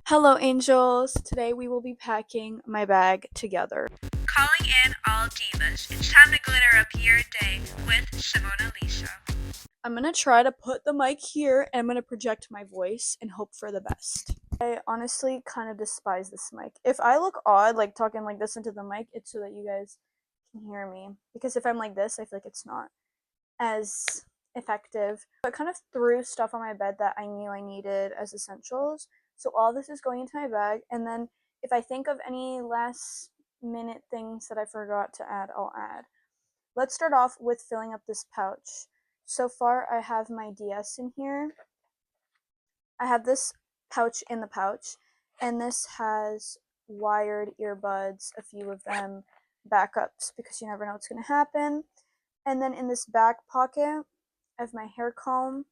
Hello, angels. Today we will be packing my bag together. Calling in all divas. It's time to glitter up your day with Simonalisa. I'm gonna try to put the mic here and I'm gonna project my voice and hope for the best. I honestly kind of despise this mic. If I look odd, like talking like this into the mic, it's so that you guys can hear me. Because if I'm like this, I feel like it's not as effective. I kind of threw stuff on my bed that I knew I needed as essentials. So all this is going into my bag, and then if I think of any last minute things that I forgot to add, I'll add. Let's start off with filling up this pouch. So far, I have my DS in here. I have this pouch in the pouch, and this has wired earbuds, a few of them, backups, because you never know what's going to happen. And then in this back pocket, I have my hair comb,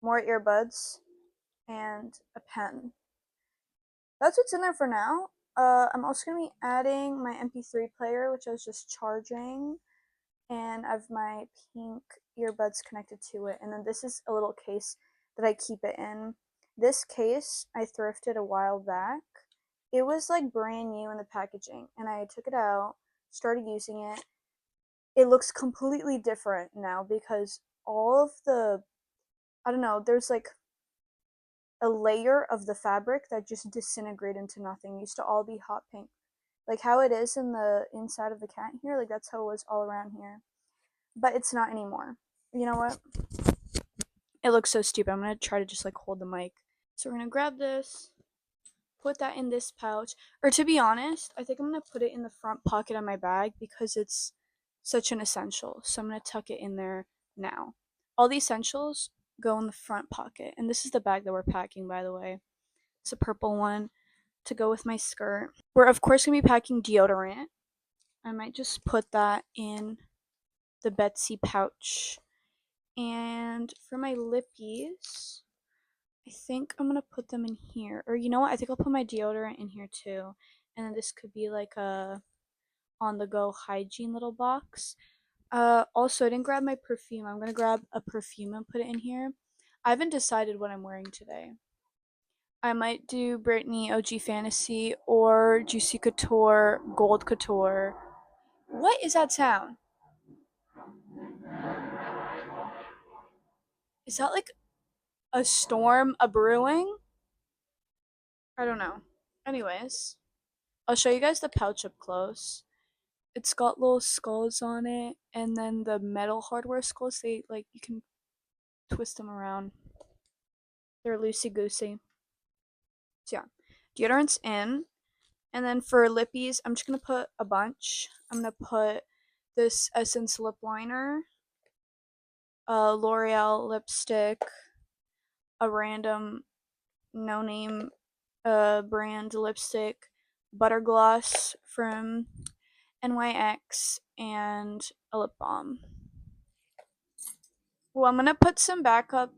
more earbuds, and a pen. That's what's in there for now. I'm also going to be adding my MP3 player, which I was just charging, and I have my pink earbuds connected to it. And then this is a little case that I keep it in. This case I thrifted a while back. It was like brand new in the packaging, and I took it out, started using it. It looks completely different now because all of the, I don't know, there's like a layer of the fabric that just disintegrated into nothing. It used to all be hot pink. Like how it is in the inside of the cat here, like that's how it was all around here. But it's not anymore. You know what? It looks so stupid. I'm gonna try to just like hold the mic. So we're gonna grab this, put that in this pouch. Or to be honest, I think I'm gonna put it in the front pocket of my bag because it's such an essential. So I'm gonna tuck it in there now. All the essentials go in the front pocket. And this is the bag that we're packing, by the way. It's a purple one to go with my skirt. We're of course gonna be packing deodorant. I might just put that in the Betsy pouch. And for my lippies, I think I'm gonna put them in here. Or you know what? I think I'll put my deodorant in here too. And then this could be like a on the go hygiene little box. Also, I didn't grab my perfume. I'm gonna grab a perfume and put it in here. I haven't decided what I'm wearing today. I might do Britney OG Fantasy or Juicy Couture Gold Couture. What is that sound? Is that like a storm a brewing? I don't know. Anyways, I'll show you guys the pouch up close. It's got little skulls on it, and then the metal hardware skulls, they like you can twist them around. They're loosey goosey. So yeah, deodorant's in, and then for lippies, I'm just gonna put a bunch. I'm gonna put this Essence lip liner, a L'Oreal lipstick, a random no name brand lipstick, butter gloss from NYX, and a lip balm. Well, I'm gonna put some backup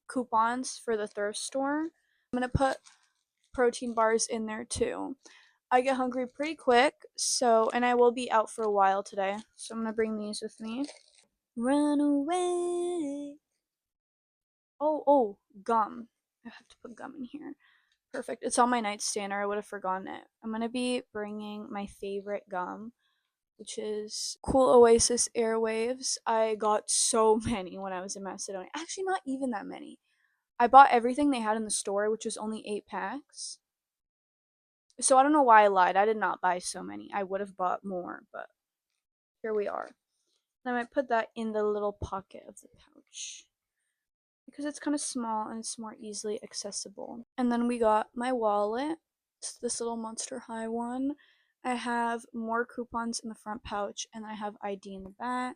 coupons for the thrift store. I'm gonna put protein bars in there too. I get hungry pretty quick, so and I will be out for a while today, so I'm gonna bring these with me. Run away. Oh, gum. I have to put gum in here. Perfect. It's on my nightstand, or I would have forgotten it. I'm gonna be bringing my favorite gum, which is Cool Oasis Airwaves. I got so many when I was in Macedonia. Actually, not even that many. I bought everything they had in the store, which was only 8 packs. So I don't know why I lied. I did not buy so many. I would have bought more, but here we are. And I might put that in the little pocket of the pouch because it's kind of small and it's more easily accessible. And then we got my wallet. It's this little Monster High one. I have more coupons in the front pouch and I have ID in the back.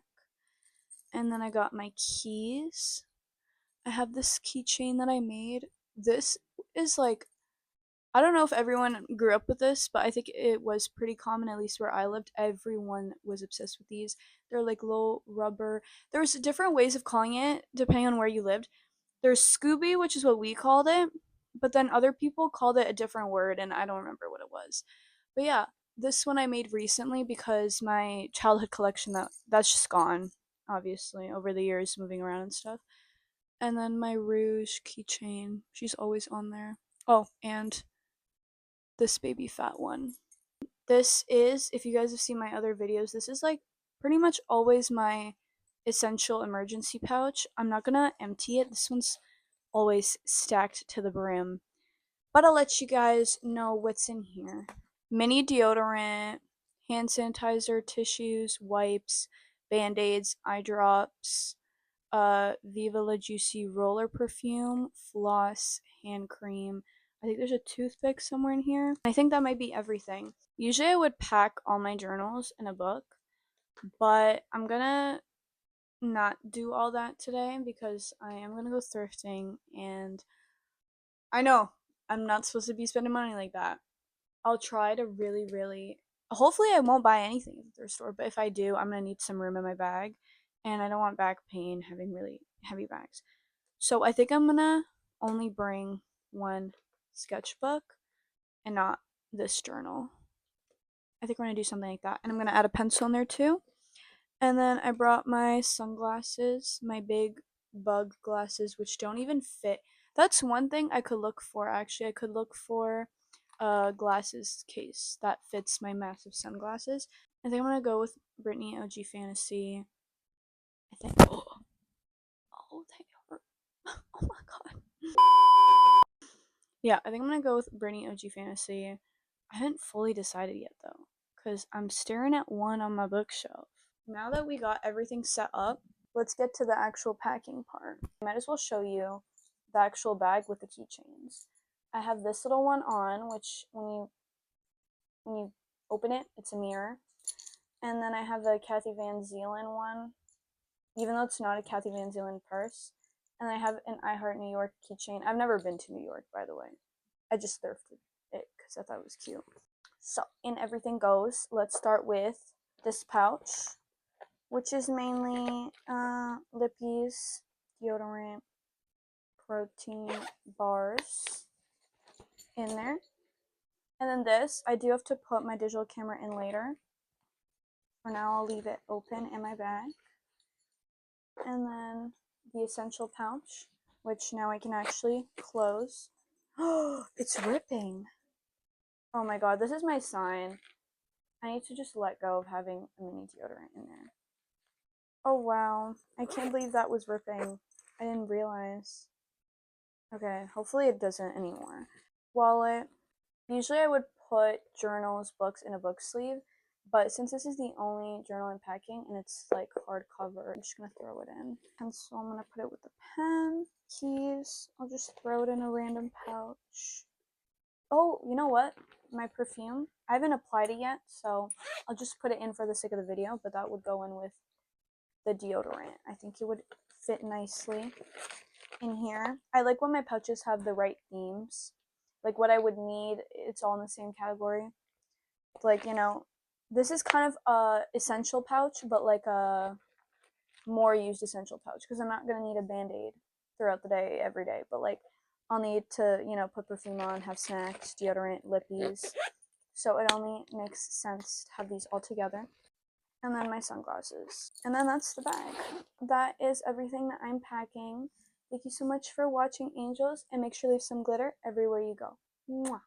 And then I got my keys. I have this keychain that I made. This is like, I don't know if everyone grew up with this, but I think it was pretty common, at least where I lived. Everyone was obsessed with these. They're like low rubber. There was different ways of calling it depending on where you lived. There's Scooby, which is what we called it, but then other people called it a different word, and I don't remember what it was. But yeah, this one I made recently because my childhood collection that's just gone, obviously, over the years moving around and stuff. And then my Rouge keychain, she's always on there. Oh, and this baby fat one. This is, if you guys have seen my other videos, this is like pretty much always my essential emergency pouch. I'm not gonna empty it. This one's always stacked to the brim. But I'll let you guys know what's in here. Mini deodorant, hand sanitizer, tissues, wipes, band-aids, eye drops, Viva La Juicy roller perfume, floss, hand cream. I think there's a toothpick somewhere in here. I think that might be everything. Usually I would pack all my journals in a book, but I'm gonna not do all that today because I am gonna go thrifting, and I know I'm not supposed to be spending money like that. I'll try to really, hopefully I won't buy anything at the thrift store, but if I do, I'm gonna need some room in my bag, and I don't want back pain having really heavy bags. So I think I'm gonna only bring one sketchbook and not this journal. I think we're gonna do something like that, and I'm gonna add a pencil in there too. And then I brought my sunglasses, my big bug glasses, which don't even fit. That's one thing I could look for, actually. I could look for a glasses case that fits my massive sunglasses. I think I'm gonna go with Britney OG Fantasy. I think. Oh, they hurt. Oh my god. Yeah, I think I'm gonna go with Britney OG Fantasy. I haven't fully decided yet though, because I'm staring at one on my bookshelf. Now that we got everything set up, let's get to the actual packing part. I might as well show you the actual bag with the keychains. I have this little one on, which when you open it, it's a mirror. And then I have the Kathy Van Zealand one, even though it's not a Kathy Van Zealand purse. And I have an I Heart New York keychain. I've never been to New York, by the way. I just thrifted it because I thought it was cute. So, in everything goes, let's start with this pouch, which is mainly lippies, deodorant, protein bars in there. And then this, I do have to put my digital camera in later. For now, I'll leave it open in my bag. And then the essential pouch, which now I can actually close. Oh, it's ripping. Oh my god, this is my sign. I need to just let go of having a mini deodorant in there. Oh wow, I can't believe that was ripping. I didn't realize. Okay, hopefully it doesn't anymore. Wallet. Usually I would put journals, books in a book sleeve, but since this is the only journal I'm packing and it's like hardcover, I'm just gonna throw it in. And so I'm gonna put it with the pen, keys. I'll just throw it in a random pouch. Oh, you know what? My perfume. I haven't applied it yet, so I'll just put it in for the sake of the video, but that would go in with the deodorant. I think it would fit nicely in here. I like when my pouches have the right themes. Like what I would need, it's all in the same category. Like, you know, this is kind of a essential pouch, but like a more used essential pouch because I'm not going to need a band-aid throughout the day, every day. But like I'll need to, you know, put perfume on, have snacks, deodorant, lippies. So it only makes sense to have these all together. And then my sunglasses. And then that's the bag. That is everything that I'm packing. Thank you so much for watching, angels, and make sure to leave some glitter everywhere you go. Mwah.